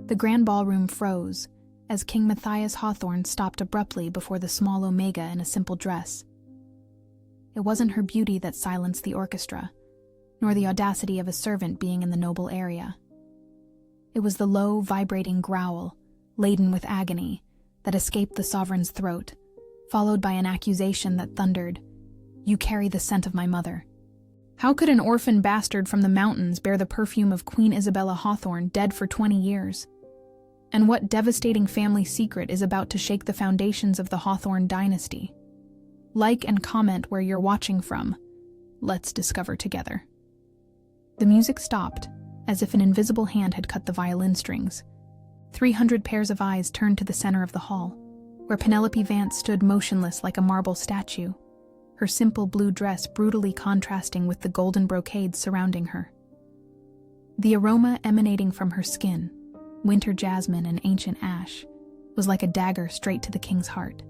The grand ballroom froze as King Matthias Hawthorne stopped abruptly before the small Omega in a simple dress. It wasn't her beauty that silenced the orchestra, nor the audacity of a servant being in the noble area. It was the low, vibrating growl, laden with agony, that escaped the sovereign's throat, followed by an accusation that thundered, "You carry the scent of my mother." How could an orphan bastard from the mountains bear the perfume of Queen Isabella Hawthorne, dead for 20 years? And what devastating family secret is about to shake the foundations of the Hawthorne dynasty? Like and comment where you're watching from. Let's discover together. The music stopped, as if an invisible hand had cut the violin strings. 300 pairs of eyes turned to the center of the hall, where Penelope Vance stood motionless like a marble statue, her simple blue dress brutally contrasting with the golden brocades surrounding her. The aroma emanating from her skin, winter jasmine and ancient ash, was like a dagger straight to the king's heart.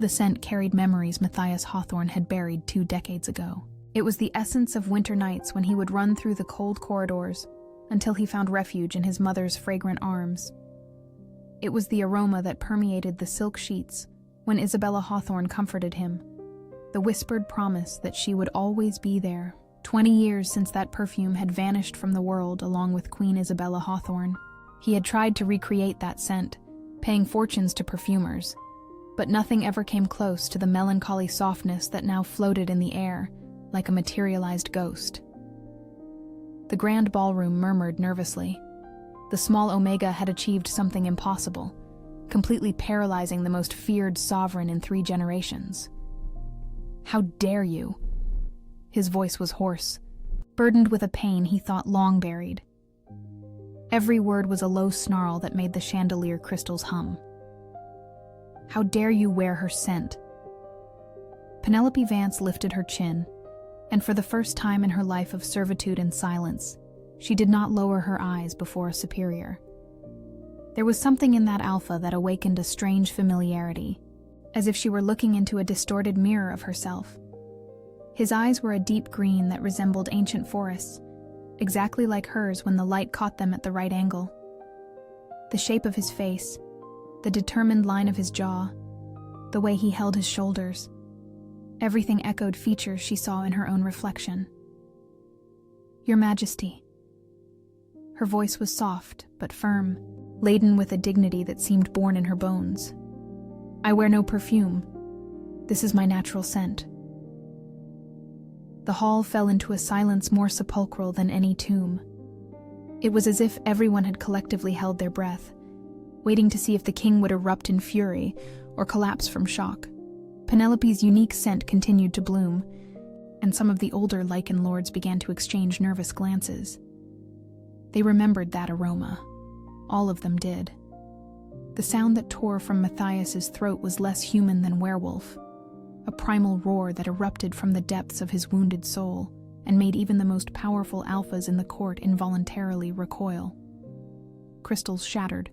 The scent carried memories Matthias Hawthorne had buried 2 decades ago. It was the essence of winter nights when he would run through the cold corridors until he found refuge in his mother's fragrant arms. It was the aroma that permeated the silk sheets when Isabella Hawthorne comforted him, the whispered promise that she would always be there. 20 years since that perfume had vanished from the world along with Queen Isabella Hawthorne. He had tried to recreate that scent, paying fortunes to perfumers, but nothing ever came close to the melancholy softness that now floated in the air like a materialized ghost. The grand ballroom murmured nervously. The small Omega had achieved something impossible, completely paralyzing the most feared sovereign in 3 generations. "How dare you?" His voice was hoarse, burdened with a pain he thought long buried. Every word was a low snarl that made the chandelier crystals hum. "How dare you wear her scent?" Penelope Vance lifted her chin, and for the first time in her life of servitude and silence, she did not lower her eyes before a superior. There was something in that alpha that awakened a strange familiarity, as if she were looking into a distorted mirror of herself. His eyes were a deep green that resembled ancient forests, exactly like hers when the light caught them at the right angle. The shape of his face, the determined line of his jaw, the way he held his shoulders, everything echoed features she saw in her own reflection. "Your Majesty." Her voice was soft but firm, laden with a dignity that seemed born in her bones. "I wear no perfume. This is my natural scent." The hall fell into a silence more sepulchral than any tomb. It was as if everyone had collectively held their breath, waiting to see if the king would erupt in fury or collapse from shock. Penelope's unique scent continued to bloom, and some of the older Lycan lords began to exchange nervous glances. They remembered that aroma. All of them did. The sound that tore from Matthias's throat was less human than werewolf, a primal roar that erupted from the depths of his wounded soul and made even the most powerful alphas in the court involuntarily recoil. Crystals shattered,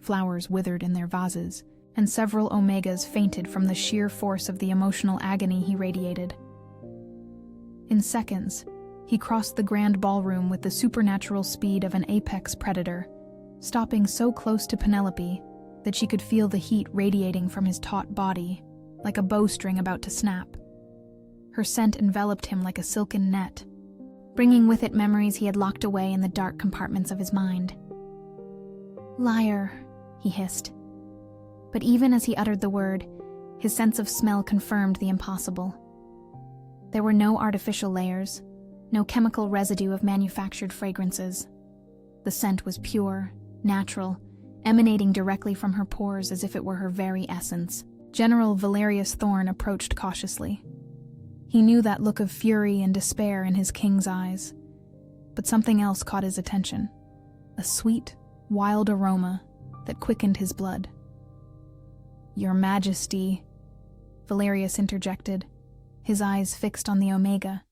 flowers withered in their vases, and several Omegas fainted from the sheer force of the emotional agony he radiated. In seconds, he crossed the grand ballroom with the supernatural speed of an apex predator, stopping so close to Penelope that she could feel the heat radiating from his taut body, like a bowstring about to snap. Her scent enveloped him like a silken net, bringing with it memories he had locked away in the dark compartments of his mind. "Liar," he hissed. But even as he uttered the word, his sense of smell confirmed the impossible. There were no artificial layers, no chemical residue of manufactured fragrances. The scent was pure, natural, emanating directly from her pores as if it were her very essence. General Valerius Thorne approached cautiously. He knew that look of fury and despair in his king's eyes, but something else caught his attention, a sweet, wild aroma that quickened his blood. "Your Majesty," Valerius interjected, his eyes fixed on the Omega.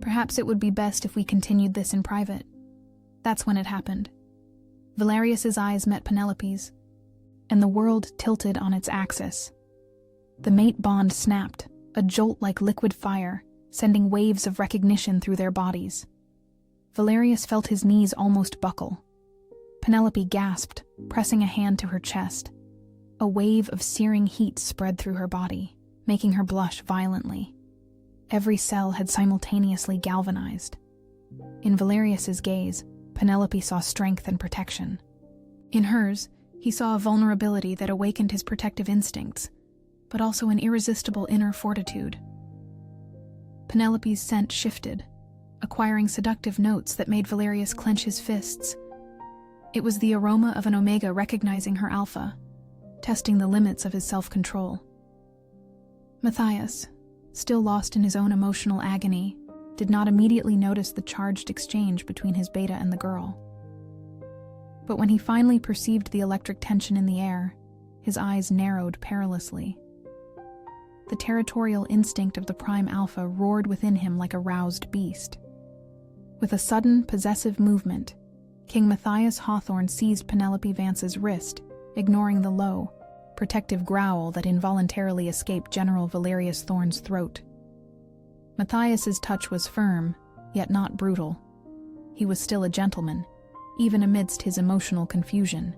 "Perhaps it would be best if we continued this in private." That's when it happened. Valerius's eyes met Penelope's, and the world tilted on its axis. The mate bond snapped, a jolt like liquid fire, sending waves of recognition through their bodies. Valerius felt his knees almost buckle. Penelope gasped, pressing a hand to her chest. A wave of searing heat spread through her body, making her blush violently. Every cell had simultaneously galvanized. In Valerius's gaze, Penelope saw strength and protection. In hers, he saw a vulnerability that awakened his protective instincts, but also an irresistible inner fortitude. Penelope's scent shifted, acquiring seductive notes that made Valerius clench his fists. It was the aroma of an omega recognizing her alpha, testing the limits of his self-control. Matthias, still lost in his own emotional agony, did not immediately notice the charged exchange between his beta and the girl. But when he finally perceived the electric tension in the air, his eyes narrowed perilously. The territorial instinct of the prime alpha roared within him like a roused beast. With a sudden, possessive movement, King Matthias Hawthorne seized Penelope Vance's wrist, ignoring the low, protective growl that involuntarily escaped General Valerius Thorne's throat. Matthias's touch was firm, yet not brutal. He was still a gentleman, even amidst his emotional confusion.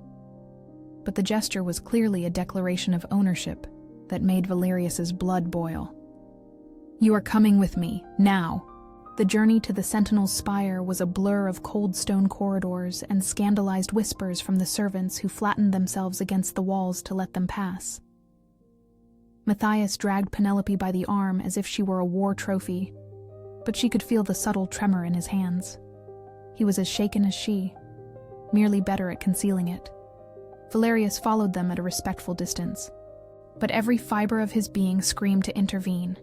But the gesture was clearly a declaration of ownership that made Valerius's blood boil. "You are coming with me, now." The journey to the Sentinel's spire was a blur of cold stone corridors and scandalized whispers from the servants who flattened themselves against the walls to let them pass. Matthias dragged Penelope by the arm as if she were a war trophy, but she could feel the subtle tremor in his hands. He was as shaken as she, merely better at concealing it. Valerius followed them at a respectful distance, but every fiber of his being screamed to intervene.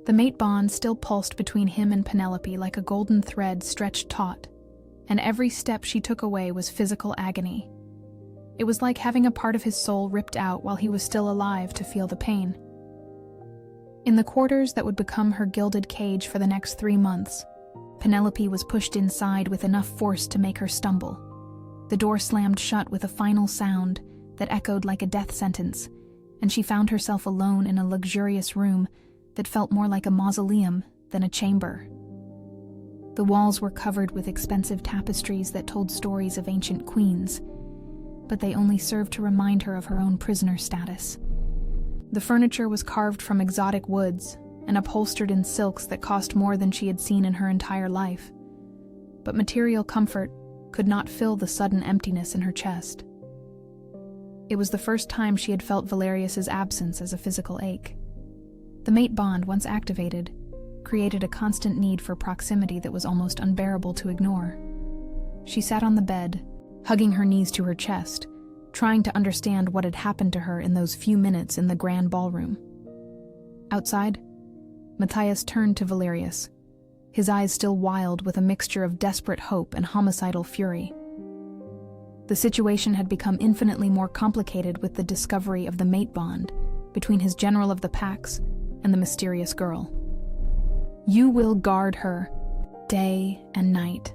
The mate bond still pulsed between him and Penelope like a golden thread stretched taut, and every step she took away was physical agony. It was like having a part of his soul ripped out while he was still alive to feel the pain. In the quarters that would become her gilded cage for the next 3 months, Penelope was pushed inside with enough force to make her stumble. The door slammed shut with a final sound that echoed like a death sentence, and she found herself alone in a luxurious room that felt more like a mausoleum than a chamber. The walls were covered with expensive tapestries that told stories of ancient queens, but they only served to remind her of her own prisoner status. The furniture was carved from exotic woods and upholstered in silks that cost more than she had seen in her entire life. But material comfort could not fill the sudden emptiness in her chest. It was the first time she had felt Valerius's absence as a physical ache. The mate bond, once activated, created a constant need for proximity that was almost unbearable to ignore. She sat on the bed, hugging her knees to her chest, trying to understand what had happened to her in those few minutes in the grand ballroom. Outside, Matthias turned to Valerius, his eyes still wild with a mixture of desperate hope and homicidal fury. The situation had become infinitely more complicated with the discovery of the mate bond between his general of the Pax and the mysterious girl. "You will guard her, day and night.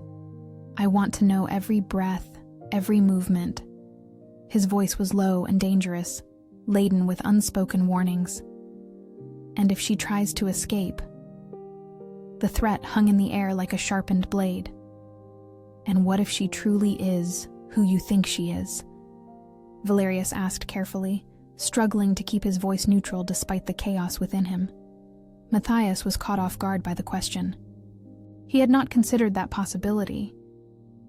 I want to know every breath, every movement." His voice was low and dangerous, laden with unspoken warnings. "And if she tries to escape..." The threat hung in the air like a sharpened blade. "And what if she truly is who you think she is?" Valerius asked carefully, struggling to keep his voice neutral despite the chaos within him. Matthias was caught off guard by the question. He had not considered that possibility.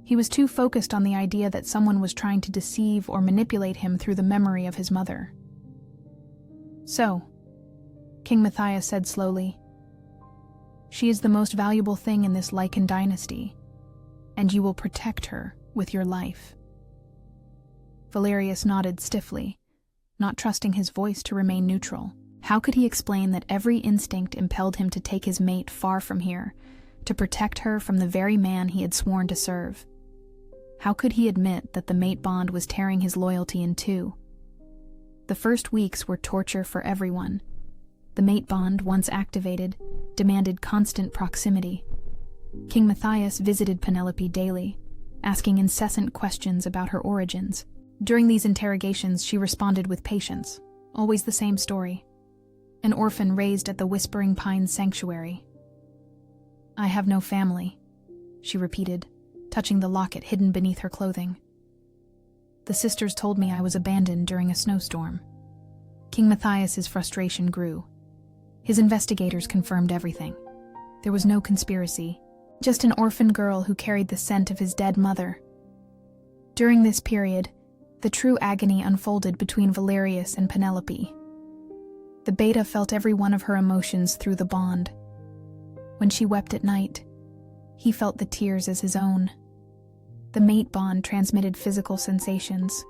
He was too focused on the idea that someone was trying to deceive or manipulate him through the memory of his mother. "So," King Matthias said slowly, "she is the most valuable thing in this Lycan dynasty, and you will protect her with your life." Valerius nodded stiffly, not trusting his voice to remain neutral. How could he explain that every instinct impelled him to take his mate far from here, to protect her from the very man he had sworn to serve? How could he admit that the mate bond was tearing his loyalty in two? The first weeks were torture for everyone. The mate bond, once activated, demanded constant proximity. King Matthias visited Penelope daily, asking incessant questions about her origins. During these interrogations, she responded with patience, always the same story. An orphan raised at the Whispering Pines Sanctuary. "I have no family," she repeated, touching the locket hidden beneath her clothing. "The sisters told me I was abandoned during a snowstorm." King Matthias's frustration grew. His investigators confirmed everything. There was no conspiracy, just an orphan girl who carried the scent of his dead mother. During this period, the true agony unfolded between Valerius and Penelope. The beta felt every one of her emotions through the bond. When she wept at night, he felt the tears as his own. The mate bond transmitted physical sensations.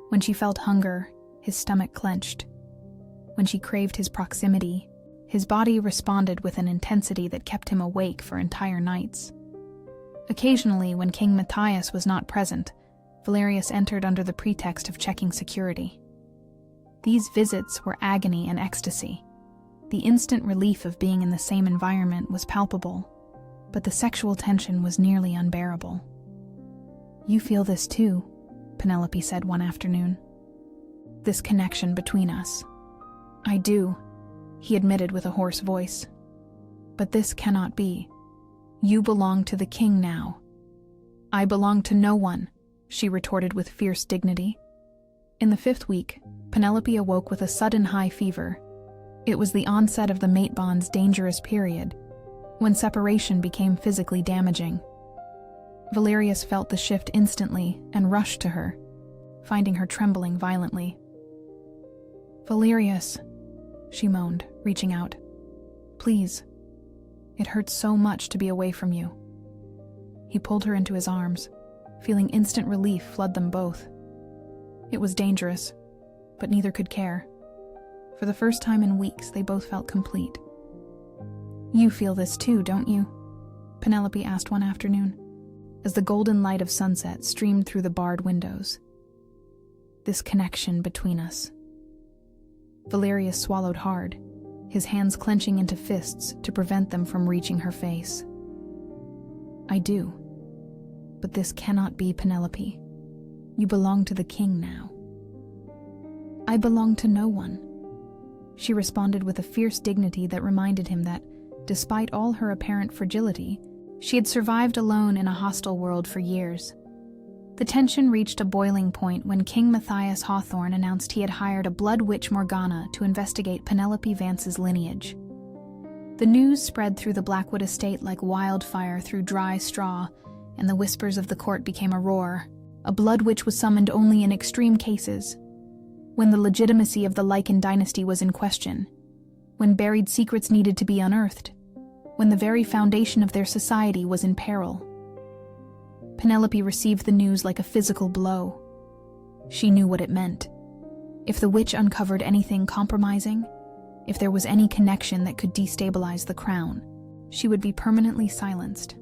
When she felt hunger, his stomach clenched. When she craved his proximity, his body responded with an intensity that kept him awake for entire nights. Occasionally, when King Matthias was not present, Valerius entered under the pretext of checking security. These visits were agony and ecstasy. The instant relief of being in the same environment was palpable, but the sexual tension was nearly unbearable. "You feel this too," Penelope said one afternoon. "This connection between us." "I do," he admitted with a hoarse voice. "But this cannot be. You belong to the king now." "I belong to no one," she retorted with fierce dignity. In the 5th week, Penelope awoke with a sudden high fever. It was the onset of the mate bond's dangerous period, when separation became physically damaging. Valerius felt the shift instantly and rushed to her, finding her trembling violently. "Valerius," she moaned, reaching out. "Please. It hurts so much to be away from you." He pulled her into his arms, feeling instant relief flood them both. It was dangerous, but neither could care. For the first time in weeks, they both felt complete. "You feel this too, don't you?" Penelope asked one afternoon, as the golden light of sunset streamed through the barred windows. "This connection between us." Valerius swallowed hard, his hands clenching into fists to prevent them from reaching her face. "I do. But this cannot be, Penelope. You belong to the king now." "I belong to no one," she responded with a fierce dignity that reminded him that, despite all her apparent fragility, she had survived alone in a hostile world for years. The tension reached a boiling point when King Matthias Hawthorne announced he had hired a blood witch Morgana to investigate Penelope Vance's lineage. The news spread through the Blackwood estate like wildfire through dry straw, and the whispers of the court became a roar. A blood witch was summoned only in extreme cases, when the legitimacy of the Lycan dynasty was in question, when buried secrets needed to be unearthed, when the very foundation of their society was in peril. Penelope received the news like a physical blow. She knew what it meant. If the witch uncovered anything compromising, if there was any connection that could destabilize the crown, she would be permanently silenced.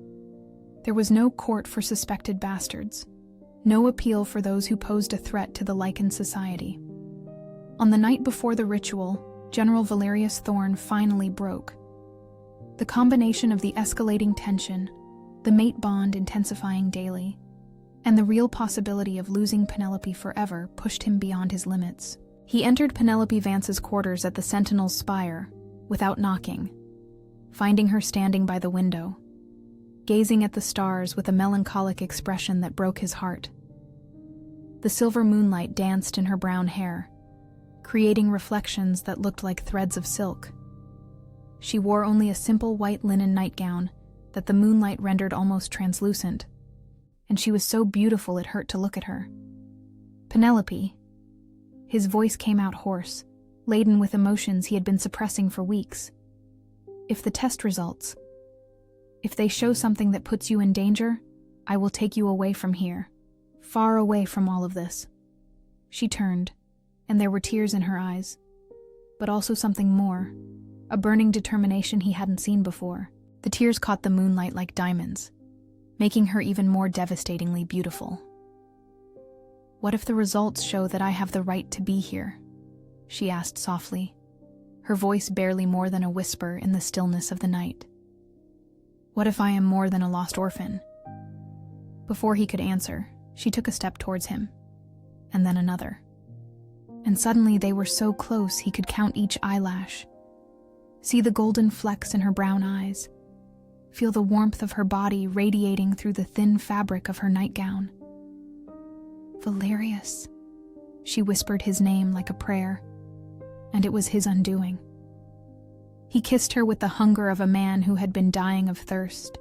There was no court for suspected bastards, no appeal for those who posed a threat to the Lycan society. On the night before the ritual, General Valerius Thorne finally broke. The combination of the escalating tension, the mate bond intensifying daily, and the real possibility of losing Penelope forever pushed him beyond his limits. He entered Penelope Vance's quarters at the Sentinel's Spire, without knocking, finding her standing by the window, gazing at the stars with a melancholic expression that broke his heart. The silver moonlight danced in her brown hair, creating reflections that looked like threads of silk. She wore only a simple white linen nightgown that the moonlight rendered almost translucent, and she was so beautiful it hurt to look at her. "Penelope." His voice came out hoarse, laden with emotions he had been suppressing for weeks. "If the test results, if they show something that puts you in danger, I will take you away from here, far away from all of this." She turned, and there were tears in her eyes, but also something more, a burning determination he hadn't seen before. The tears caught the moonlight like diamonds, making her even more devastatingly beautiful. "What if the results show that I have the right to be here?" she asked softly, her voice barely more than a whisper in the stillness of the night. "What if I am more than a lost orphan?" Before he could answer, she took a step towards him, and then another. And suddenly they were so close he could count each eyelash, see the golden flecks in her brown eyes, feel the warmth of her body radiating through the thin fabric of her nightgown. Valerius. She whispered his name like a prayer, and it was his undoing. He kissed her with the hunger of a man who had been dying of thirst,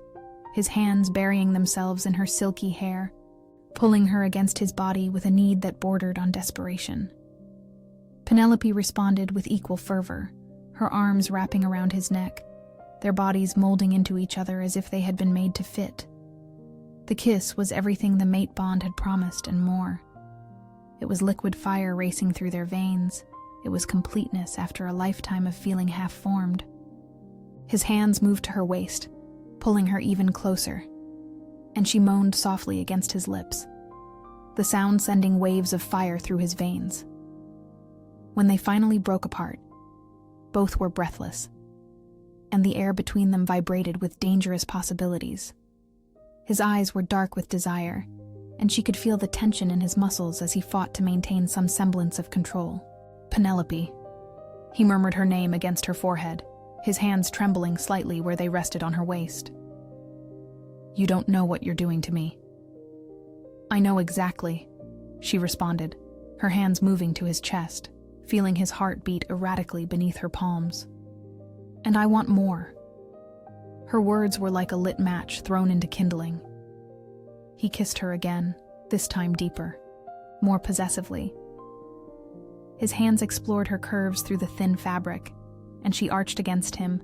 his hands burying themselves in her silky hair, pulling her against his body with a need that bordered on desperation. Penelope responded with equal fervor, her arms wrapping around his neck, their bodies molding into each other as if they had been made to fit. The kiss was everything the mate bond had promised and more. It was liquid fire racing through their veins. It was completeness after a lifetime of feeling half-formed. His hands moved to her waist, pulling her even closer, and she moaned softly against his lips, the sound sending waves of fire through his veins. When they finally broke apart, both were breathless, and the air between them vibrated with dangerous possibilities. His eyes were dark with desire, and she could feel the tension in his muscles as he fought to maintain some semblance of control. Penelope. He murmured her name against her forehead, his hands trembling slightly where they rested on her waist. You don't know what you're doing to me. I know exactly, she responded, her hands moving to his chest, feeling his heart beat erratically beneath her palms. And I want more. Her words were like a lit match thrown into kindling. He kissed her again, this time deeper, more possessively. His hands explored her curves through the thin fabric, and she arched against him,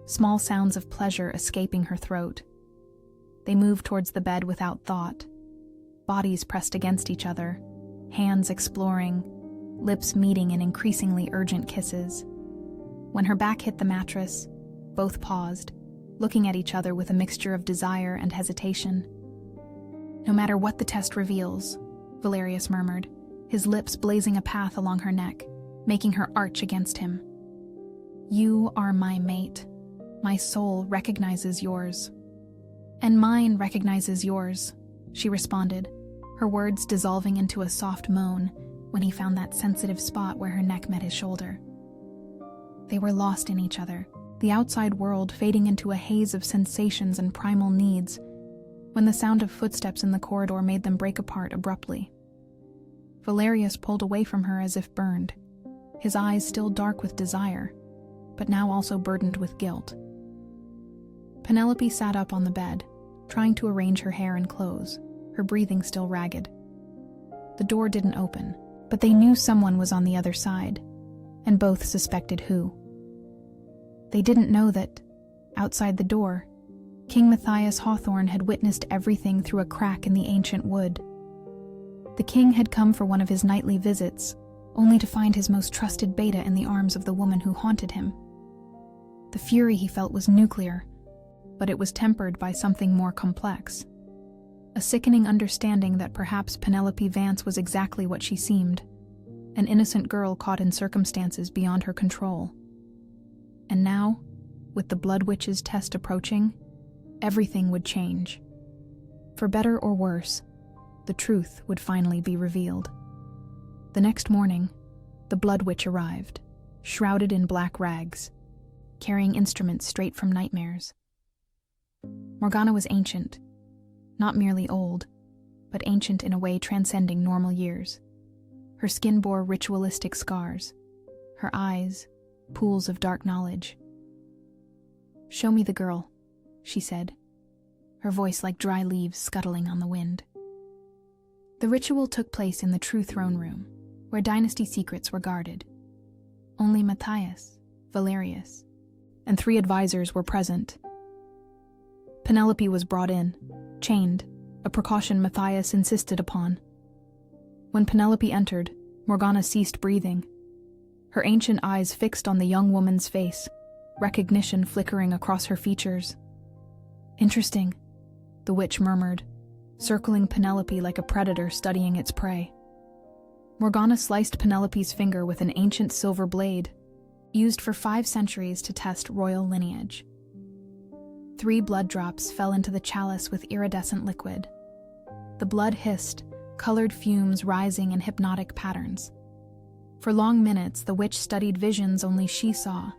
small sounds of pleasure escaping her throat. They moved towards the bed without thought, bodies pressed against each other, hands exploring, lips meeting in increasingly urgent kisses. When her back hit the mattress, both paused, looking at each other with a mixture of desire and hesitation. No matter what the test reveals, Valerius murmured, his lips blazing a path along her neck, making her arch against him. You are my mate. My soul recognizes yours. And mine recognizes yours, she responded, her words dissolving into a soft moan when he found that sensitive spot where her neck met his shoulder. They were lost in each other, the outside world fading into a haze of sensations and primal needs, when the sound of footsteps in the corridor made them break apart abruptly. Valerius pulled away from her as if burned, his eyes still dark with desire, but now also burdened with guilt. Penelope sat up on the bed, trying to arrange her hair and clothes, her breathing still ragged. The door didn't open, but they knew someone was on the other side, and both suspected who. They didn't know that, outside the door, King Matthias Hawthorne had witnessed everything through a crack in the ancient wood. The king had come for one of his nightly visits, only to find his most trusted beta in the arms of the woman who haunted him. The fury he felt was nuclear, but it was tempered by something more complex. A sickening understanding that perhaps Penelope Vance was exactly what she seemed, an innocent girl caught in circumstances beyond her control. And now, with the Blood Witch's test approaching, everything would change. For better or worse, the truth would finally be revealed. The next morning, the Blood Witch arrived, shrouded in black rags, carrying instruments straight from nightmares. Morgana was ancient, not merely old, but ancient in a way transcending normal years. Her skin bore ritualistic scars, her eyes, pools of dark knowledge. "Show me the girl," she said, her voice like dry leaves scuttling on the wind. The ritual took place in the true throne room, where dynasty secrets were guarded. Only Matthias, Valerius, and 3 advisors were present. Penelope was brought in, chained, a precaution Matthias insisted upon. When Penelope entered, Morgana ceased breathing, her ancient eyes fixed on the young woman's face, recognition flickering across her features. "Interesting," the witch murmured, circling Penelope like a predator studying its prey. Morgana sliced Penelope's finger with an ancient silver blade, used for 5 centuries to test royal lineage. 3 blood drops fell into the chalice with iridescent liquid. The blood hissed, colored fumes rising in hypnotic patterns. For long minutes, the witch studied visions only she saw.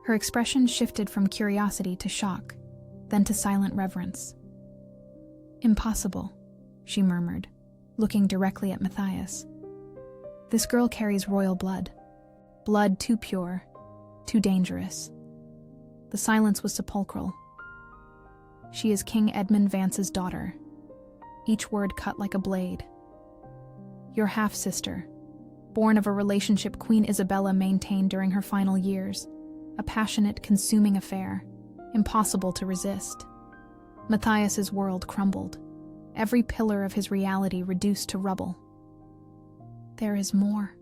Her expression shifted from curiosity to shock, then to silent reverence. "Impossible," she murmured, looking directly at Matthias. "This girl carries royal blood. Blood too pure, too dangerous." The silence was sepulchral. "She is King Edmund Vance's daughter," each word cut like a blade. "Your half-sister, born of a relationship Queen Isabella maintained during her final years, a passionate, consuming affair, impossible to resist." Matthias's world crumbled, every pillar of his reality reduced to rubble. "There is more,"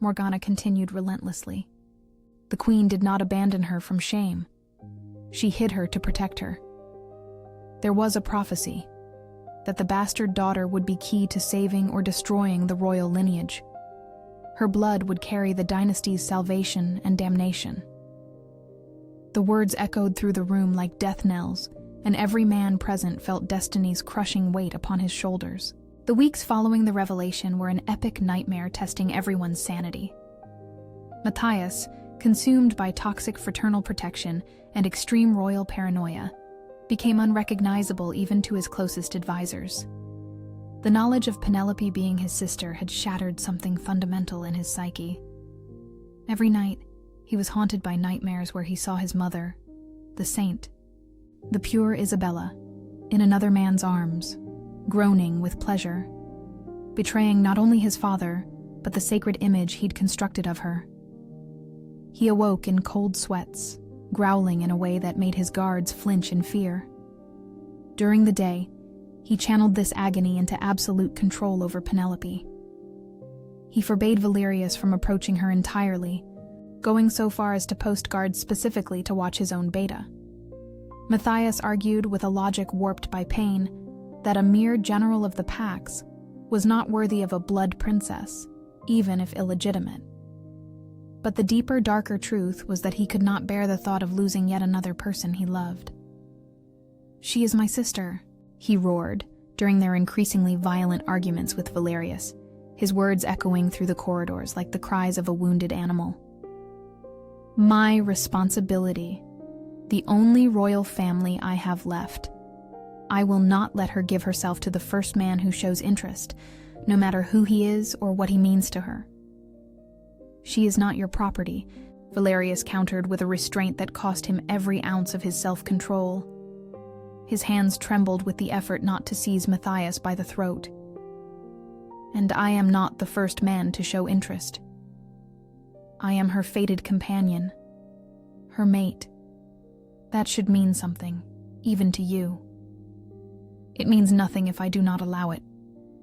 Morgana continued relentlessly. "The Queen did not abandon her from shame. She hid her to protect her. There was a prophecy that the bastard daughter would be key to saving or destroying the royal lineage. Her blood would carry the dynasty's salvation and damnation." The words echoed through the room like death knells, and every man present felt destiny's crushing weight upon his shoulders. The weeks following the revelation were an epic nightmare testing everyone's sanity. Matthias, consumed by toxic fraternal protection and extreme royal paranoia, became unrecognizable even to his closest advisors. The knowledge of Penelope being his sister had shattered something fundamental in his psyche. Every night, he was haunted by nightmares where he saw his mother, the saint, the pure Isabella, in another man's arms, groaning with pleasure, betraying not only his father, but the sacred image he'd constructed of her. He awoke in cold sweats, growling in a way that made his guards flinch in fear. During the day, he channeled this agony into absolute control over Penelope. He forbade Valerius from approaching her entirely, going so far as to post guards specifically to watch his own beta. Matthias argued with a logic warped by pain that a mere general of the Pax was not worthy of a blood princess, even if illegitimate. But the deeper, darker truth was that he could not bear the thought of losing yet another person he loved. "She is my sister," he roared during their increasingly violent arguments with Valerius, his words echoing through the corridors like the cries of a wounded animal. "My responsibility, the only royal family I have left. I will not let her give herself to the first man who shows interest, no matter who he is or what he means to her." "She is not your property," Valerius countered with a restraint that cost him every ounce of his self-control. His hands trembled with the effort not to seize Matthias by the throat. "And I am not the first man to show interest. I am her fated companion, her mate. That should mean something, even to you." "It means nothing if I do not allow it,"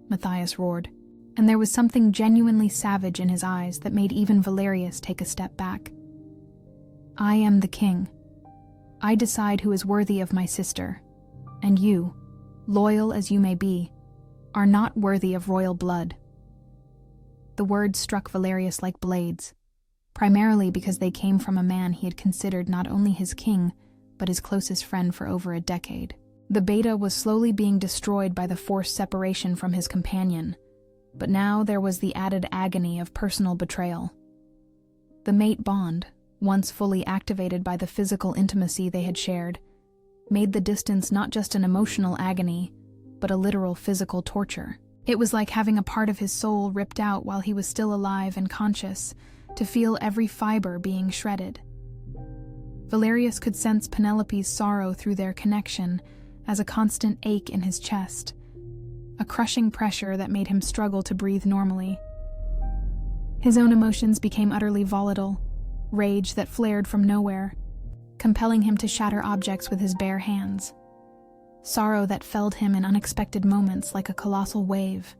Matthias roared, and there was something genuinely savage in his eyes that made even Valerius take a step back. "I am the king. I decide who is worthy of my sister, and you, loyal as you may be, are not worthy of royal blood." The words struck Valerius like blades, primarily because they came from a man he had considered not only his king, but his closest friend for over a decade. The beta was slowly being destroyed by the forced separation from his companion, but now there was the added agony of personal betrayal. The mate bond, once fully activated by the physical intimacy they had shared, made the distance not just an emotional agony, but a literal physical torture. It was like having a part of his soul ripped out while he was still alive and conscious, to feel every fiber being shredded. Valerius could sense Penelope's sorrow through their connection as a constant ache in his chest, a crushing pressure that made him struggle to breathe normally. His own emotions became utterly volatile, rage that flared from nowhere, compelling him to shatter objects with his bare hands. Sorrow that felled him in unexpected moments like a colossal wave,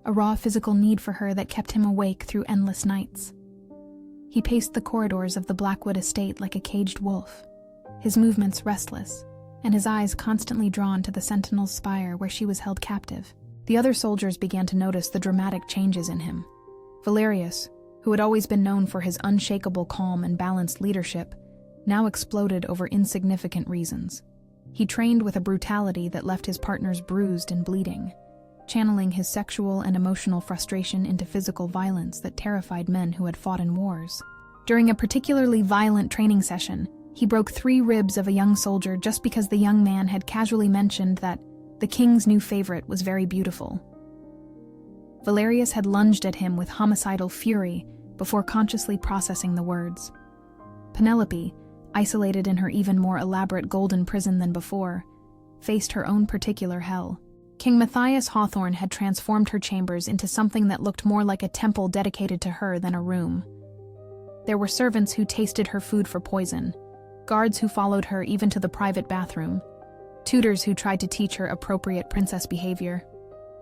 a raw physical need for her that kept him awake through endless nights. He paced the corridors of the Blackwood estate like a caged wolf, his movements restless, and his eyes constantly drawn to the sentinel's spire where she was held captive. The other soldiers began to notice the dramatic changes in him. Valerius, who had always been known for his unshakable calm and balanced leadership, now exploded over insignificant reasons. He trained with a brutality that left his partners bruised and bleeding, channeling his sexual and emotional frustration into physical violence that terrified men who had fought in wars. During a particularly violent training session, He broke 3 ribs of a young soldier just because the young man had casually mentioned that the king's new favorite was very beautiful. Valerius had lunged at him with homicidal fury before consciously processing the words. Penelope, isolated in her even more elaborate golden prison than before, faced her own particular hell. King Matthias Hawthorne had transformed her chambers into something that looked more like a temple dedicated to her than a room. There were servants who tasted her food for poison, guards who followed her even to the private bathroom, tutors who tried to teach her appropriate princess behavior,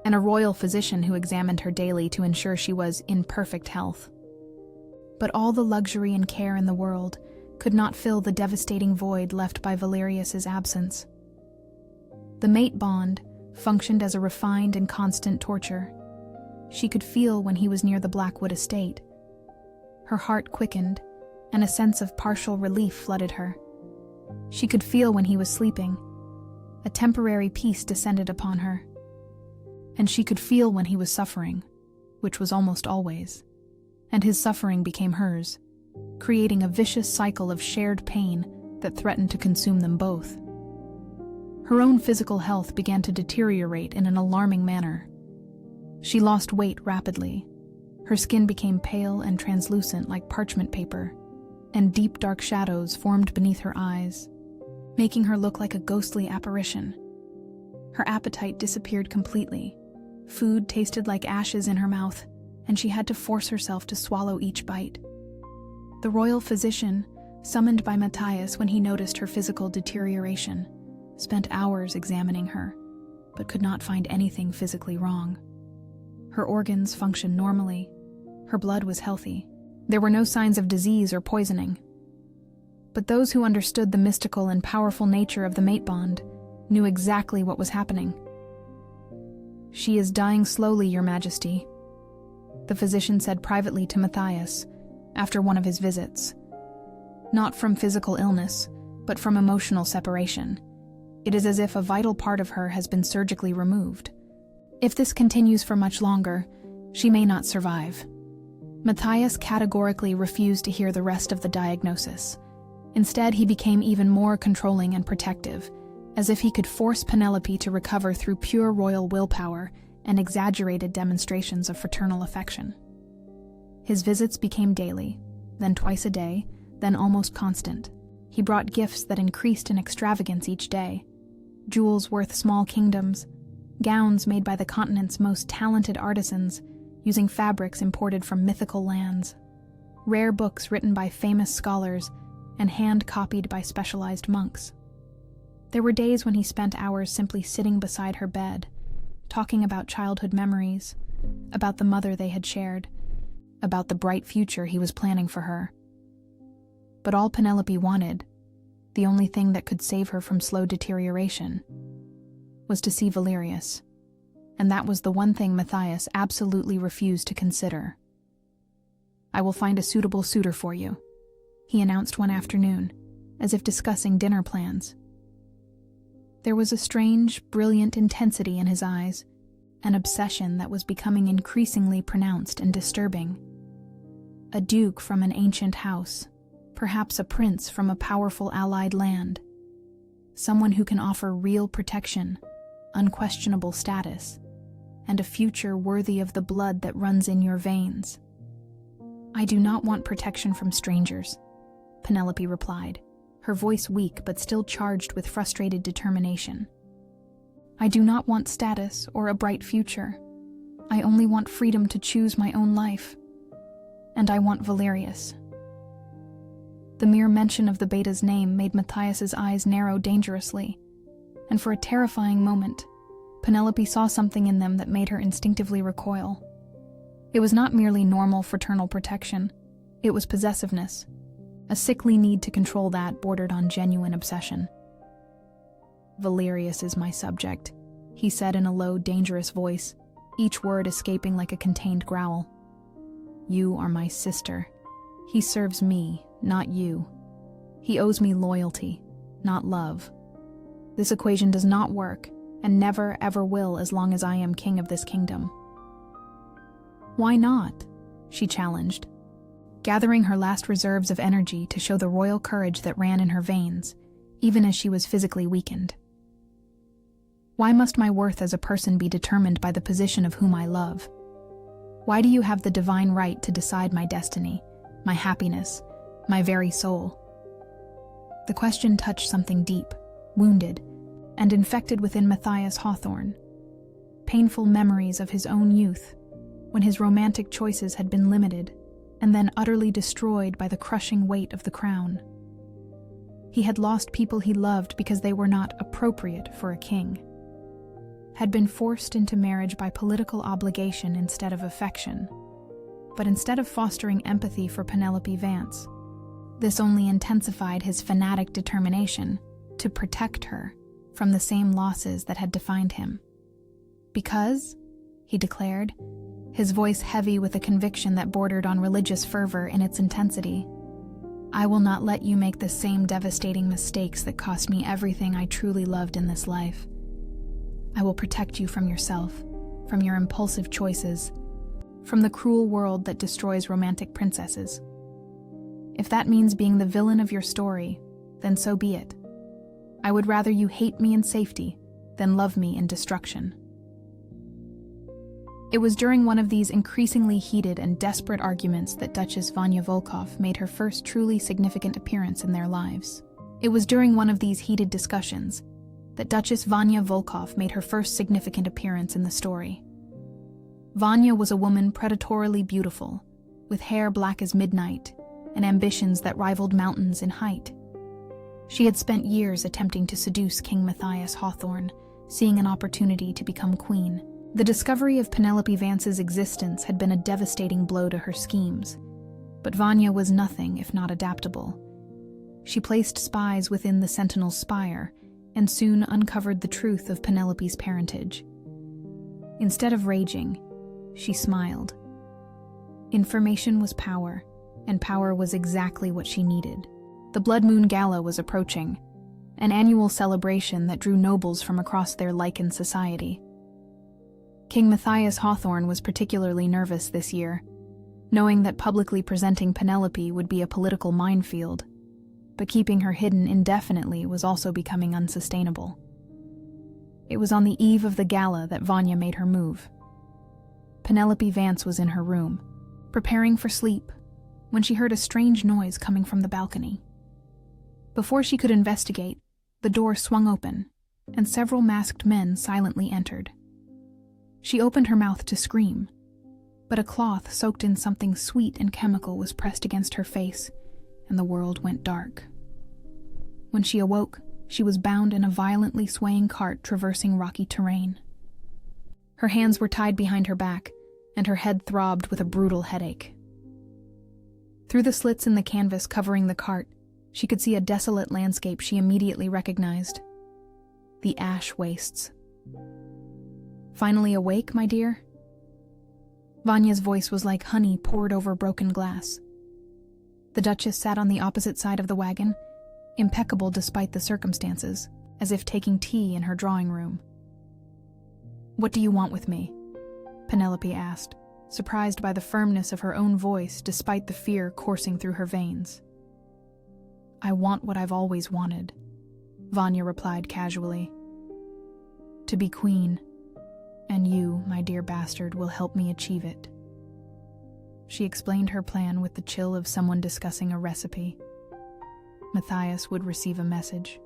and a royal physician who examined her daily to ensure she was in perfect health. But all the luxury and care in the world could not fill the devastating void left by Valerius's absence. The mate bond functioned as a refined and constant torture. She could feel when he was near the Blackwood estate. Her heart quickened, and a sense of partial relief flooded her. She could feel when he was sleeping. A temporary peace descended upon her. And she could feel when he was suffering, which was almost always. And his suffering became hers, creating a vicious cycle of shared pain that threatened to consume them both. Her own physical health began to deteriorate in an alarming manner. She lost weight rapidly. Her skin became pale and translucent like parchment paper, and deep dark shadows formed beneath her eyes, making her look like a ghostly apparition. Her appetite disappeared completely. Food tasted like ashes in her mouth, and she had to force herself to swallow each bite. The royal physician, summoned by Matthias when he noticed her physical deterioration, spent hours examining her, but could not find anything physically wrong. Her organs functioned normally. Her blood was healthy. There were no signs of disease or poisoning. But those who understood the mystical and powerful nature of the mate bond knew exactly what was happening. "She is dying slowly, Your Majesty," the physician said privately to Matthias after one of his visits. "Not from physical illness, but from emotional separation. It is as if a vital part of her has been surgically removed. If this continues for much longer, she may not survive." Matthias categorically refused to hear the rest of the diagnosis. Instead, he became even more controlling and protective, as if he could force Penelope to recover through pure royal willpower and exaggerated demonstrations of fraternal affection. His visits became daily, then twice a day, then almost constant. He brought gifts that increased in extravagance each day. Jewels worth small kingdoms, gowns made by the continent's most talented artisans, using fabrics imported from mythical lands, rare books written by famous scholars and hand-copied by specialized monks. There were days when he spent hours simply sitting beside her bed, talking about childhood memories, about the mother they had shared, about the bright future he was planning for her. But all Penelope wanted, the only thing that could save her from slow deterioration, was to see Valerius, and that was the one thing Matthias absolutely refused to consider. "I will find a suitable suitor for you," he announced one afternoon, as if discussing dinner plans. There was a strange, brilliant intensity in his eyes, an obsession that was becoming increasingly pronounced and disturbing. A duke from an ancient house, perhaps a prince from a powerful allied land. Someone who can offer real protection, unquestionable status, and a future worthy of the blood that runs in your veins. "I do not want protection from strangers," Penelope replied, her voice weak but still charged with frustrated determination. "I do not want status or a bright future. I only want freedom to choose my own life. And I want Valerius." The mere mention of the beta's name made Matthias's eyes narrow dangerously, and for a terrifying moment, Penelope saw something in them that made her instinctively recoil. It was not merely normal fraternal protection, it was possessiveness, a sickly need to control that bordered on genuine obsession. "Valerius is my subject," he said in a low, dangerous voice, each word escaping like a contained growl. "You are my sister. He serves me, not you. He owes me loyalty, not love. This equation does not work, and never ever will as long as I am king of this kingdom." "Why not?" she challenged. gathering her last reserves of energy to show the royal courage that ran in her veins, even as she was physically weakened. Why must my worth as a person be determined by the position of whom I love? Why do you have the divine right to decide my destiny, my happiness, my very soul? The question touched something deep, wounded, and infected within Matthias Hawthorne. Painful memories of his own youth, when his romantic choices had been limited and then utterly destroyed by the crushing weight of the crown. He had lost people he loved because they were not appropriate for a king, had been forced into marriage by political obligation instead of affection. But instead of fostering empathy for Penelope Vance, this only intensified his fanatic determination to protect her from the same losses that had defined him. Because, he declared, his voice heavy with a conviction that bordered on religious fervor in its intensity, I will not let you make the same devastating mistakes that cost me everything I truly loved in this life. I will protect you from yourself, from your impulsive choices, from the cruel world that destroys romantic princesses. If that means being the villain of your story, then so be it. I would rather you hate me in safety than love me in destruction. It was during one of these increasingly heated and desperate arguments that Duchess Vanya Volkov made her first truly significant appearance in their lives. It was during one of these heated discussions that Duchess Vanya Volkov made her first significant appearance in the story. Vanya was a woman predatorily beautiful, with hair black as midnight and ambitions that rivaled mountains in height. She had spent years attempting to seduce King Matthias Hawthorne, seeing an opportunity to become queen. The discovery of Penelope Vance's existence had been a devastating blow to her schemes, but Vanya was nothing if not adaptable. She placed spies within the Sentinel's spire and soon uncovered the truth of Penelope's parentage. Instead of raging, she smiled. Information was power, and power was exactly what she needed. The Blood Moon Gala was approaching, an annual celebration that drew nobles from across their Lycan society. King Matthias Hawthorne was particularly nervous this year, knowing that publicly presenting Penelope would be a political minefield, but keeping her hidden indefinitely was also becoming unsustainable. It was on the eve of the gala that Vanya made her move. Penelope Vance was in her room, preparing for sleep, when she heard a strange noise coming from the balcony. Before she could investigate, the door swung open, and several masked men silently entered. She opened her mouth to scream, but a cloth soaked in something sweet and chemical was pressed against her face, and the world went dark. When she awoke, she was bound in a violently swaying cart traversing rocky terrain. Her hands were tied behind her back, and her head throbbed with a brutal headache. Through the slits in the canvas covering the cart, she could see a desolate landscape she immediately recognized. The ash wastes. Finally awake, my dear? Vanya's voice was like honey poured over broken glass. The Duchess sat on the opposite side of the wagon, impeccable despite the circumstances, as if taking tea in her drawing room. What do you want with me? Penelope asked, surprised by the firmness of her own voice despite the fear coursing through her veins. I want what I've always wanted, Vanya replied casually. To be queen, and you, my dear bastard, will help me achieve it. She explained her plan with the chill of someone discussing a recipe. Matthias would receive a message.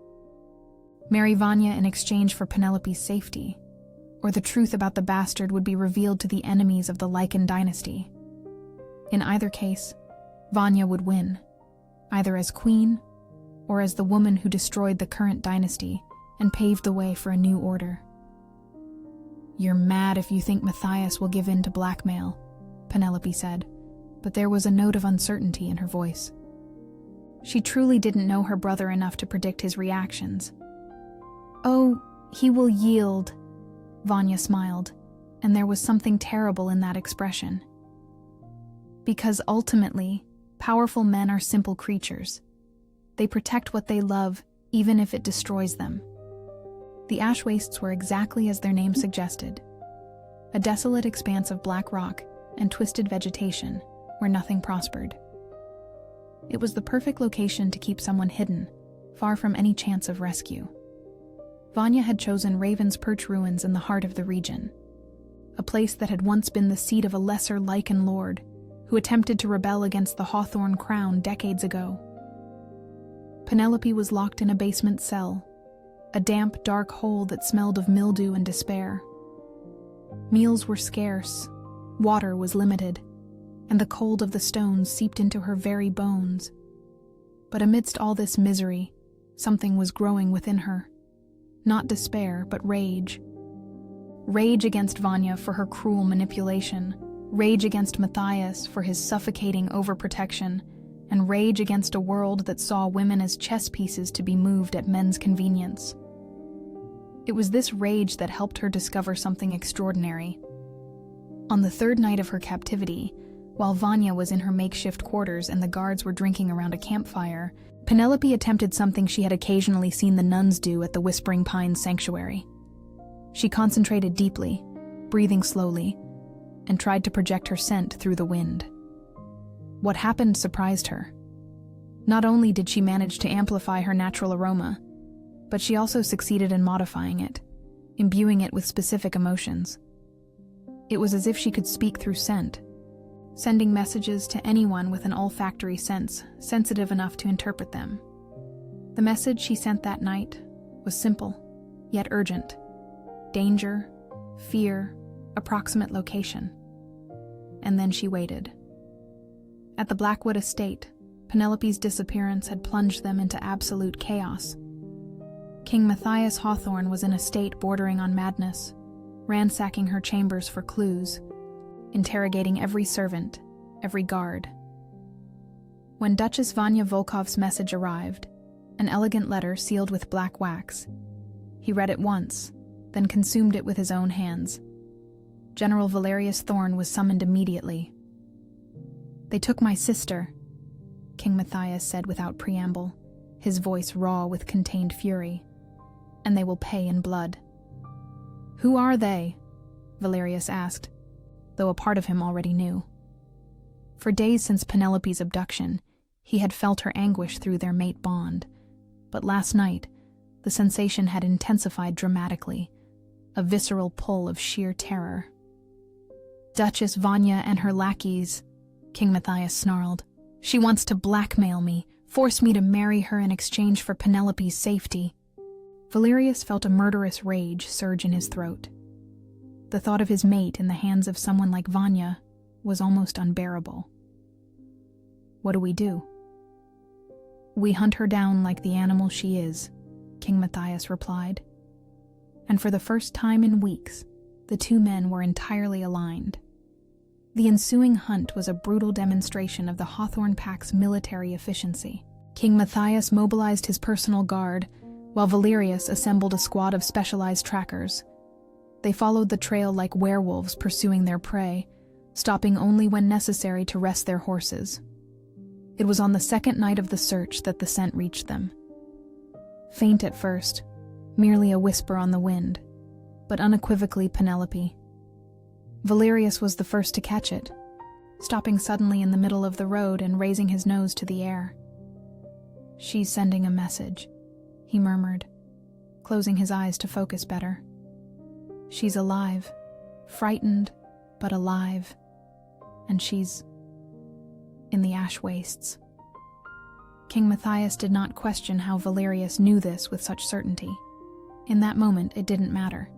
Marry Vanya in exchange for Penelope's safety, or the truth about the bastard would be revealed to the enemies of the Lycan dynasty. In either case, Vanya would win, either as queen or as the woman who destroyed the current dynasty and paved the way for a new order. You're mad if you think Matthias will give in to blackmail, Penelope said, but there was a note of uncertainty in her voice. She truly didn't know her brother enough to predict his reactions. Oh, he will yield, Vanya smiled, and there was something terrible in that expression. Because ultimately, powerful men are simple creatures. They protect what they love, even if it destroys them. The ash wastes were exactly as their name suggested. A desolate expanse of black rock and twisted vegetation where nothing prospered. It was the perfect location to keep someone hidden, far from any chance of rescue. Vanya had chosen Raven's Perch Ruins in the heart of the region, a place that had once been the seat of a lesser Lycan lord who attempted to rebel against the Hawthorn crown decades ago. Penelope was locked in a basement cell, a damp, dark hole that smelled of mildew and despair. Meals were scarce, water was limited, and the cold of the stones seeped into her very bones. But amidst all this misery, something was growing within her. Not despair, but rage. Rage against Vanya for her cruel manipulation, rage against Matthias for his suffocating overprotection, and rage against a world that saw women as chess pieces to be moved at men's convenience. It was this rage that helped her discover something extraordinary. On the third night of her captivity, while Vanya was in her makeshift quarters and the guards were drinking around a campfire, Penelope attempted something she had occasionally seen the nuns do at the Whispering Pines sanctuary. She concentrated deeply, breathing slowly, and tried to project her scent through the wind. What happened surprised her. Not only did she manage to amplify her natural aroma, but she also succeeded in modifying it, imbuing it with specific emotions. It was as if she could speak through scent, sending messages to anyone with an olfactory sense sensitive enough to interpret them. The message she sent that night was simple, yet urgent. Danger, fear, approximate location. And then she waited. At the Blackwood estate, Penelope's disappearance had plunged them into absolute chaos. King Matthias Hawthorn was in a state bordering on madness, ransacking her chambers for clues, interrogating every servant, every guard. When Duchess Vanya Volkov's message arrived, an elegant letter sealed with black wax, he read it once, then consumed it with his own hands. General Valerius Thorn was summoned immediately. "They took my sister," King Matthias said without preamble, his voice raw with contained fury, "and they will pay in blood." "Who are they?" Valerius asked, though a part of him already knew. For days since Penelope's abduction, he had felt her anguish through their mate bond, but last night, the sensation had intensified dramatically, a visceral pull of sheer terror. "Duchess Vanya and her lackeys," King Matthias snarled. "She wants to blackmail me, force me to marry her in exchange for Penelope's safety." Valerius felt a murderous rage surge in his throat. The thought of his mate in the hands of someone like Vanya was almost unbearable. "What do? "We hunt her down like the animal she is," King Matthias replied. And for the first time in weeks, the two men were entirely aligned. The ensuing hunt was a brutal demonstration of the Hawthorn Pack's military efficiency. King Matthias mobilized his personal guard, while Valerius assembled a squad of specialized trackers. They followed the trail like werewolves pursuing their prey, stopping only when necessary to rest their horses. It was on the second night of the search that the scent reached them. Faint at first, merely a whisper on the wind, but unequivocally Penelope. Valerius was the first to catch it, stopping suddenly in the middle of the road and raising his nose to the air. "She's sending a message," he murmured, closing his eyes to focus better. "She's alive, frightened, but alive, and she's in the ash wastes." King Matthias did not question how Valerius knew this with such certainty. In that moment, it didn't matter.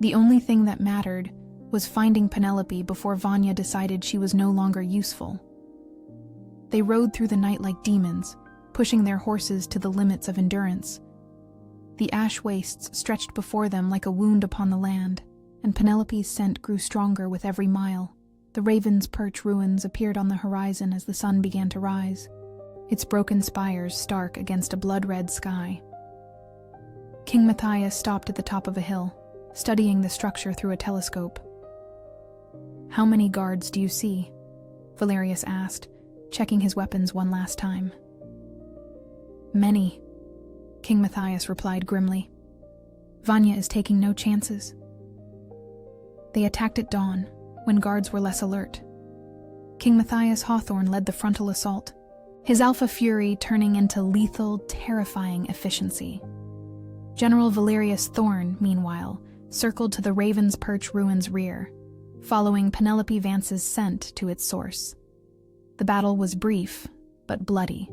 The only thing that mattered was finding Penelope before Vanya decided she was no longer useful. They rode through the night like demons, pushing their horses to the limits of endurance. The ash wastes stretched before them like a wound upon the land, and Penelope's scent grew stronger with every mile. The Raven's Perch Ruins appeared on the horizon as the sun began to rise, its broken spires stark against a blood-red sky. King Matthias stopped at the top of a hill, studying the structure through a telescope. "How many guards do you see?" Valerius asked, checking his weapons one last time. "Many," King Matthias replied grimly. "Vanya is taking no chances." They attacked at dawn, when guards were less alert. King Matthias Hawthorn led the frontal assault, his alpha fury turning into lethal, terrifying efficiency. General Valerius Thorn, meanwhile, circled to the Raven's Perch ruins' rear, following Penelope Vance's scent to its source. The battle was brief, but bloody.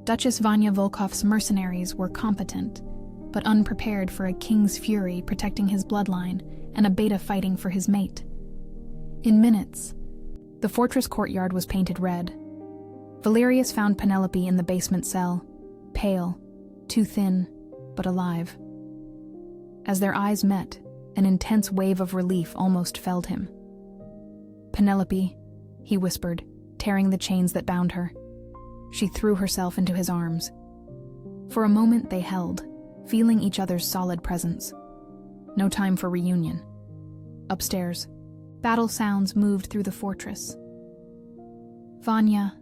Duchess Vanya Volkov's mercenaries were competent, but unprepared for a king's fury protecting his bloodline and a beta fighting for his mate. In minutes, the fortress courtyard was painted red. Valerius found Penelope in the basement cell, pale, too thin, but alive. As their eyes met, an intense wave of relief almost felled him. "Penelope," he whispered, tearing the chains that bound her. She threw herself into his arms. For a moment they held, feeling each other's solid presence. No time for reunion. Upstairs, battle sounds moved through the fortress. "Vanya,"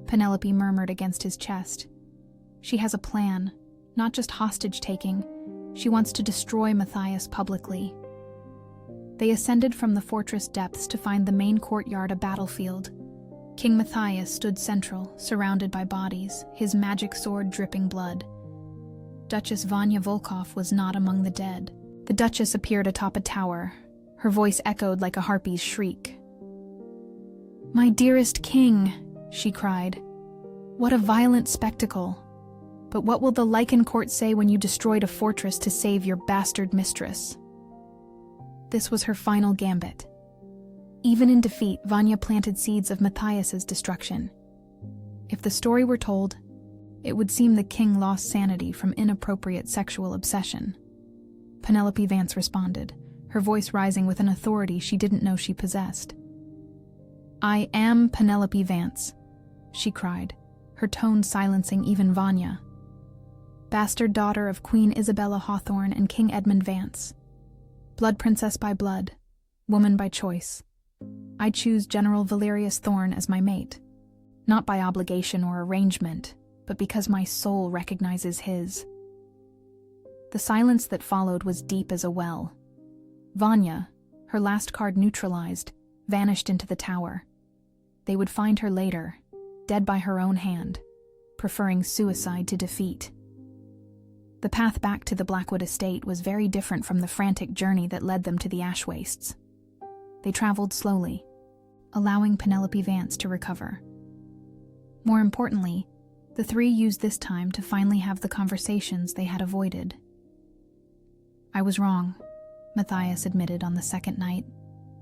Penelope murmured against his chest. "She has a plan, not just hostage-taking. She wants to destroy Matthias publicly." They ascended from the fortress depths to find the main courtyard a battlefield. King Matthias stood central, surrounded by bodies, his magic sword dripping blood. Duchess Vanya Volkov was not among the dead. The Duchess appeared atop a tower. Her voice echoed like a harpy's shriek. "My dearest king," she cried. "What a violent spectacle. But what will the Lycan court say when you destroyed a fortress to save your bastard mistress?" This was her final gambit. Even in defeat, Vanya planted seeds of Matthias's destruction. If the story were told, it would seem the king lost sanity from inappropriate sexual obsession. Penelope Vance responded, her voice rising with an authority she didn't know she possessed. "I am Penelope Vance," she cried, her tone silencing even Vanya. "Bastard daughter of Queen Isabella Hawthorne and King Edmund Vance. Blood princess by blood, woman by choice. I choose General Valerius Thorn as my mate, not by obligation or arrangement, but because my soul recognizes his." The silence that followed was deep as a well. Vanya, her last card neutralized, vanished into the tower. They would find her later, dead by her own hand, preferring suicide to defeat. The path back to the Blackwood estate was very different from the frantic journey that led them to the ash wastes. They traveled slowly, allowing Penelope Vance to recover. More importantly, the three used this time to finally have the conversations they had avoided. "I was wrong," Matthias admitted on the second night,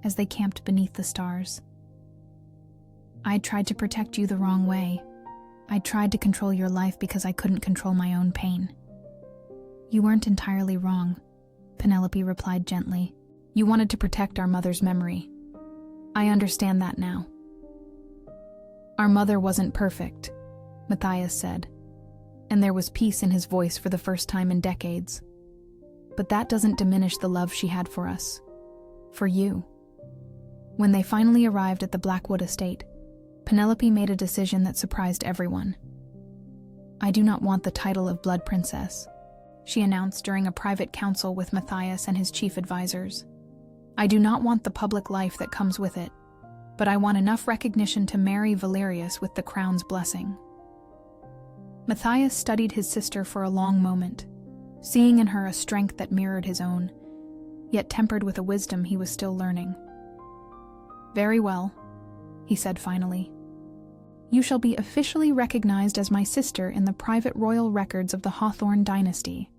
as they camped beneath the stars. "I tried to protect you the wrong way. I tried to control your life because I couldn't control my own pain." "You weren't entirely wrong," Penelope replied gently. "You wanted to protect our mother's memory. I understand that now." "Our mother wasn't perfect," Matthias said, and there was peace in his voice for the first time in decades. "But that doesn't diminish the love she had for us. For you." When they finally arrived at the Blackwood estate, Penelope made a decision that surprised everyone. "I do not want the title of Blood Princess," she announced during a private council with Matthias and his chief advisors. "I do not want the public life that comes with it, but I want enough recognition to marry Valerius with the crown's blessing." Matthias studied his sister for a long moment, seeing in her a strength that mirrored his own, yet tempered with a wisdom he was still learning. "Very well," he said finally. "You shall be officially recognized as my sister in the private royal records of the Hawthorne dynasty.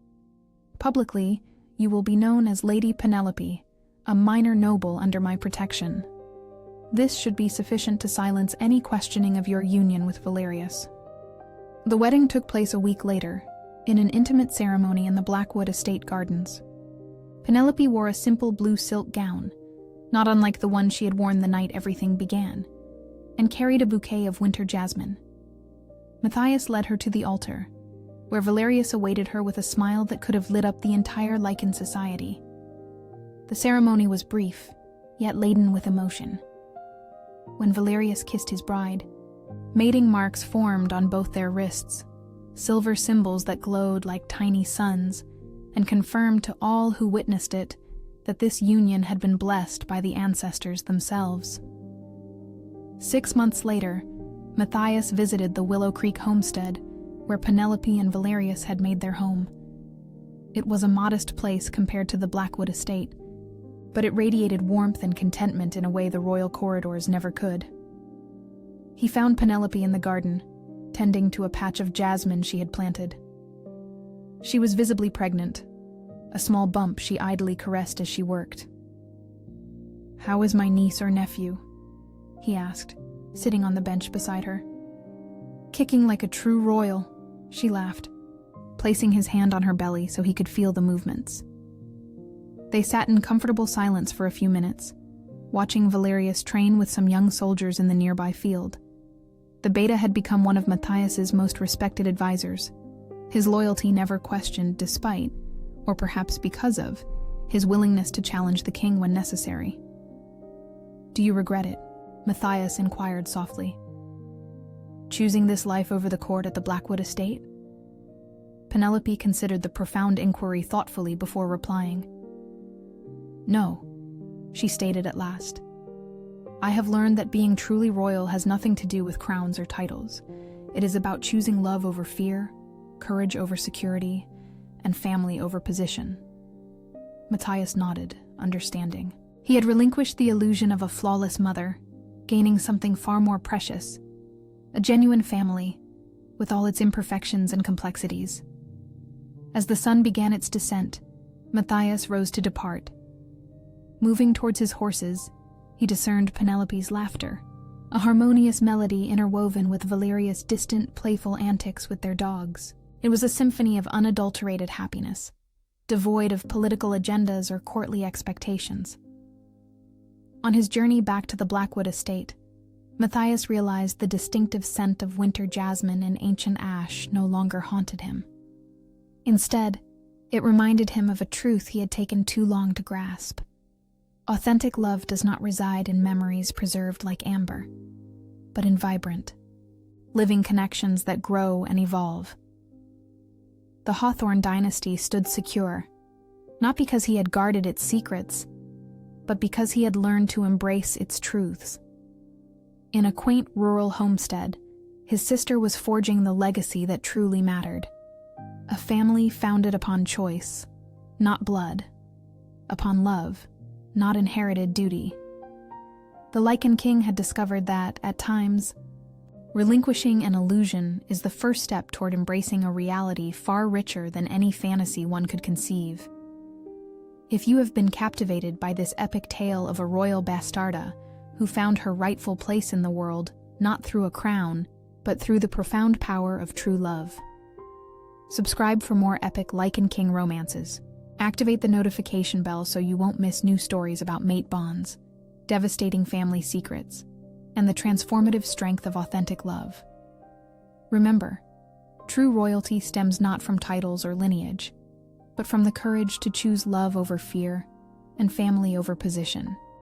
Publicly, you will be known as Lady Penelope, a minor noble under my protection. This should be sufficient to silence any questioning of your union with Valerius." The wedding took place a week later, in an intimate ceremony in the Blackwood estate gardens. Penelope wore a simple blue silk gown, not unlike the one she had worn the night everything began, and carried a bouquet of winter jasmine. Matthias led her to the altar, where Valerius awaited her with a smile that could have lit up the entire Lycan society. The ceremony was brief, yet laden with emotion. When Valerius kissed his bride, mating marks formed on both their wrists, silver symbols that glowed like tiny suns, and confirmed to all who witnessed it that this union had been blessed by the ancestors themselves. 6 months later, Matthias visited the Willow Creek homestead, where Penelope and Valerius had made their home. It was a modest place compared to the Blackwood estate, but it radiated warmth and contentment in a way the royal corridors never could. He found Penelope in the garden, tending to a patch of jasmine she had planted. She was visibly pregnant, a small bump she idly caressed as she worked. "How is my niece or nephew?" he asked, sitting on the bench beside her. "Kicking like a true royal," she laughed, placing his hand on her belly so he could feel the movements. They sat in comfortable silence for a few minutes, watching Valerius train with some young soldiers in the nearby field. The beta had become one of Matthias's most respected advisors, his loyalty never questioned despite, or perhaps because of, his willingness to challenge the king when necessary. "Do you regret it?" Matthias inquired softly. "Choosing this life over the court at the Blackwood estate?" Penelope considered the profound inquiry thoughtfully before replying. "No," she stated at last. "I have learned that being truly royal has nothing to do with crowns or titles. It is about choosing love over fear, courage over security, and family over position." Matthias nodded, understanding. He had relinquished the illusion of a flawless mother, gaining something far more precious, a genuine family, with all its imperfections and complexities. As the sun began its descent, Matthias rose to depart. Moving towards his horses, he discerned Penelope's laughter, a harmonious melody interwoven with Valerius' distant, playful antics with their dogs. It was a symphony of unadulterated happiness, devoid of political agendas or courtly expectations. On his journey back to the Blackwood estate, Matthias realized the distinctive scent of winter jasmine and ancient ash no longer haunted him. Instead, it reminded him of a truth he had taken too long to grasp. Authentic love does not reside in memories preserved like amber, but in vibrant, living connections that grow and evolve. The Hawthorne dynasty stood secure, not because he had guarded its secrets, but because he had learned to embrace its truths. In a quaint rural homestead, his sister was forging the legacy that truly mattered. A family founded upon choice, not blood, upon love, not inherited duty. The Lycan king had discovered that, at times, relinquishing an illusion is the first step toward embracing a reality far richer than any fantasy one could conceive. If you have been captivated by this epic tale of a royal bastarda who found her rightful place in the world not through a crown, but through the profound power of true love. Subscribe for more epic Lycan King romances. Activate the notification bell so you won't miss new stories about mate bonds, devastating family secrets, and the transformative strength of authentic love. Remember, true royalty stems not from titles or lineage, but from the courage to choose love over fear and family over position.